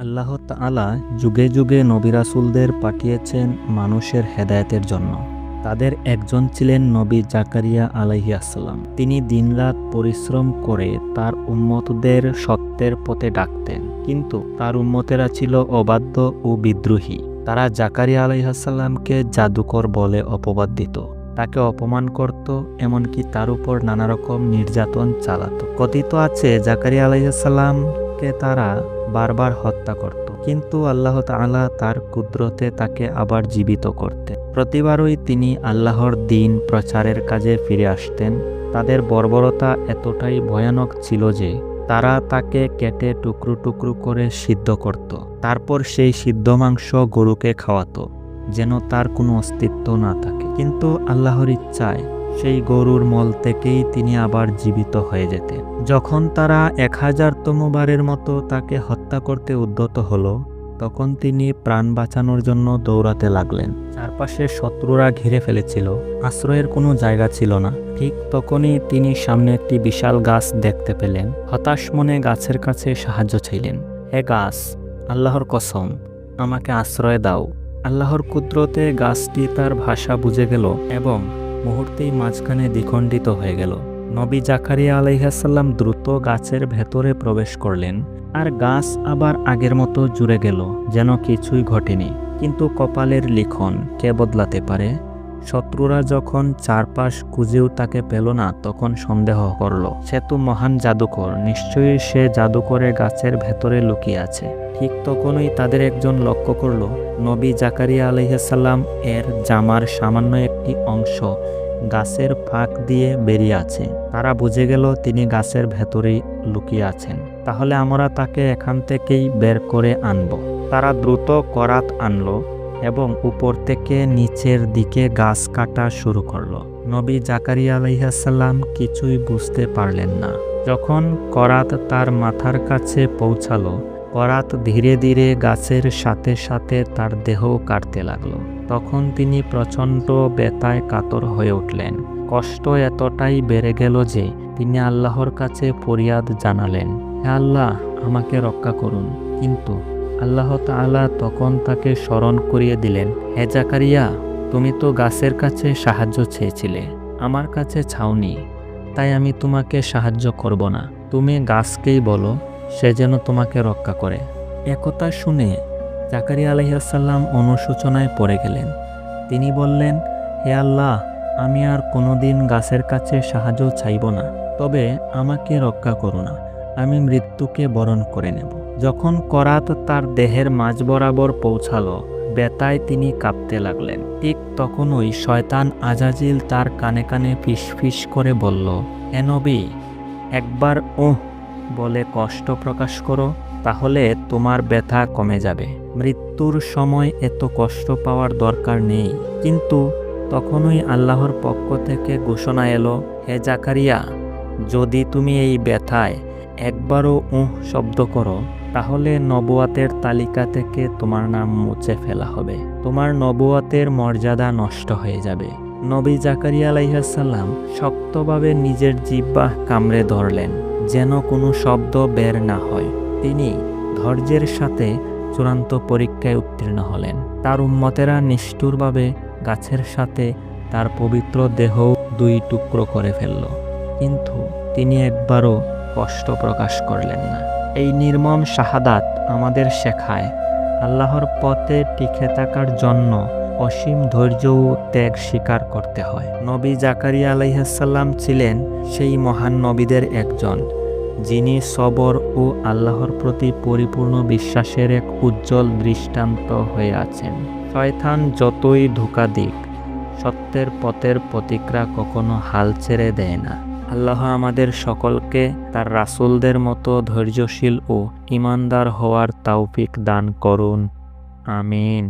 আল্লাহ তাআলা যুগে যুগে নবী রাসূলদের পাঠিয়েছেন মানুষের হেদায়েতের জন্য। তাদের একজন ছিলেন নবী জাকারিয়া আলাইহিস সালাম। তিনি দিনরাত পরিশ্রম করে তার উম্মতদের সত্যের পথে ডাকতেন, কিন্তু তার উম্মতেরা ছিল অবাধ্য ও বিদ্রোহী। তারা জাকারিয়া আলাইহিস সালামকে জাদুকর বলে অপবাদ দিত, তাকে অপমান করত, এমনকি তার উপর নানা রকম নির্যাতন চালাতো। কথিত আছে জাকারিয়া আলাইহিস সালামকে তারা বারবার হত্যা করত, কিন্তু আল্লাহ তাআলা তার কুদরতে তাকে আবার জীবিত করতেন। প্রতিবারই তিনি আল্লাহর দ্বীন প্রচারের কাজে ফিরে আসতেন। তাদের বর্বরতা এতটাই ভয়ানক ছিল যে তারা তাকে কেটে টুকরো টুকরো করে সিদ্ধ করত, তারপর সেই সিদ্ধ মাংস গরুকে খাওয়াতো, যেন তার কোনো অস্তিত্ব না থাকে। কিন্তু আল্লাহর ইচ্ছায় সেই গরুর মল থেকেই তিনি আবার জীবিত হয়ে যেতেন। যখন তারা 1000তম বারের মতো তাকে হত্যা করতে উদ্যত হলো, তখন তিনি প্রাণ বাঁচানোর জন্য দৌড়াতে লাগলেন। চারপাশে শত্রুরা ঘিরে ফেলেছিল, আশ্রয়ের কোনো জায়গা ছিল না। ঠিক তখনই তিনি সামনে একটি বিশাল গাছ দেখতে পেলেন। হতাশ মনে গাছের কাছে সাহায্য চাইলেন। হে গাছ, আল্লাহর কসম, আমাকে আশ্রয় দাও। আল্লাহর কুদরতে গাছটি তার ভাষা বুঝে গেল এবং মুহূর্তেই মাঝখানে দ্বিখণ্ডিত হয়ে গেল। নবী জাকারিয়া আলাইহিস সালাম দ্রুত গাছের ভেতরে প্রবেশ করলেন, আর গাছ আবার আগের মতো জুড়ে গেল, যেন কিছুই ঘটেনি। কিন্তু কপালের লিখন কে বদলাতে পারে? শত্রুরা যখন চারপাশ খুঁজেও তাকে পেল না, তখন সন্দেহ করল, সে তো মহান জাদুকর, নিশ্চয়ই সে জাদুকরে গাছের ভেতরে লুকিয়ে আছে। ঠিক তখনই তাদের একজন লক্ষ্য করল নবী জাকারিয়া আলাইহিস সালাম এর জামার সামান্য একটি অংশ গাছের ফাঁক দিয়ে বেরিয়ে আছে। তারা বুঝে গেল তিনি গাছের ভেতরেই লুকিয়ে আছেন। তাহলে আমরা তাকে এখান থেকেই বের করে আনব। তারা দ্রুত করাত আনলো এবং উপর থেকে নিচের দিকে গাছ কাটা শুরু করলো। নবী জাকারিয়া আলাইহিস সালাম কিছুই বুঝতে পারলেন না। যখন করাত তার মাথার কাছে পৌঁছালো, করাত ধীরে ধীরে গাছের সাথে সাথে তার দেহ কাটতে লাগলো। তখন তিনি প্রচণ্ড ব্যথায় কাতর হয়ে উঠলেন। কষ্ট এতটাই বেড়ে গেল যে তিনি আল্লাহর কাছে ফরিয়াদ জানালেন, হে আল্লাহ, আমাকে রক্ষা করুন। কিন্তু আল্লাহ তাআলা তখন তাকে স্মরণ করিয়ে দিলেন, হে জাকারিয়া, তুমি তো গাছের কাছে সাহায্য চেয়েছিলে, আমার কাছে চাওনি, তাই আমি তোমাকে সাহায্য করব না। তুমি গাছকেই বলো, সে যেন তোমাকে রক্ষা করে। একথা শুনে জাকারিয়া আলাইহিস সালাম অনুশোচনায় পড়ে গেলেন। তিনি বললেন, হে আল্লাহ, আমি আর কোনোদিন গাছের কাছে সাহায্য চাইব না, তবে আমাকে রক্ষা করো না, আমি মৃত্যুকে বরণ করে নেব। যখন করাত তার দেহের মাঝ বরাবর পৌঁছালো, ব্যথায় তিনি কাঁপতে লাগলেন। ঠিক তখনই শয়তান আজাজিল তার কানে কানে ফিসফিস করে বলল, হে নবী, একবার ওহ বলে কষ্ট প্রকাশ করো, তাহলে তোমার ব্যথা কমে যাবে। মৃত্যুর সময় এত কষ্ট পাওয়ার দরকার নেই। কিন্তু তখনই আল্লাহর পক্ষ থেকে ঘোষণা এলো, হে জাকারিয়া, যদি তুমি এই ব্যথায় একবারও শব্দ করো, তাহলে নবুয়াতের তালিকা থেকে তোমার নাম মুছে ফেলা হবে, তোমার নবুয়াতের মর্যাদা নষ্ট হয়ে যাবে। নবী জাকারিয়া আলাইহিস সালাম শক্তভাবে নিজের জিহ্বা কামড়ে ধরলেন, যেন কোনো শব্দ বের না হয়। তিনি ধৈর্যের সাথে চূড়ান্ত পরীক্ষায় উত্তীর্ণ হলেন। তার উম্মতেরা নিষ্ঠুরভাবে গাছের সাথে তার পবিত্র দেহ 2 টুকরো করে ফেলল, কিন্তু তিনি একবারও কষ্ট প্রকাশ করলেন না। এই নির্মম শাহাদাত আমাদের শেখায়, আল্লাহর পথে টিকে থাকার জন্য অসীম ধৈর্য ও ত্যাগ স্বীকার করতে হয়। নবী জাকারিয়া আলাইহিস সালাম ছিলেন সেই মহান নবীদের একজন, যিনি সবর ও আল্লাহর প্রতি পরিপূর্ণ বিশ্বাসের এক উজ্জ্বল দৃষ্টান্ত হয়ে আছেন। শয়তান যতই ধোঁকা দিক, সত্যের পথের প্রতিক্রিয়া কখনো হাল ছেড়ে দেয় না। আল্লাহ আমাদের সকলকে তার রাসূলদের মতো ধৈর্যশীল ও ঈমানদার হওয়ার তৌফিক দান করুন। আমিন।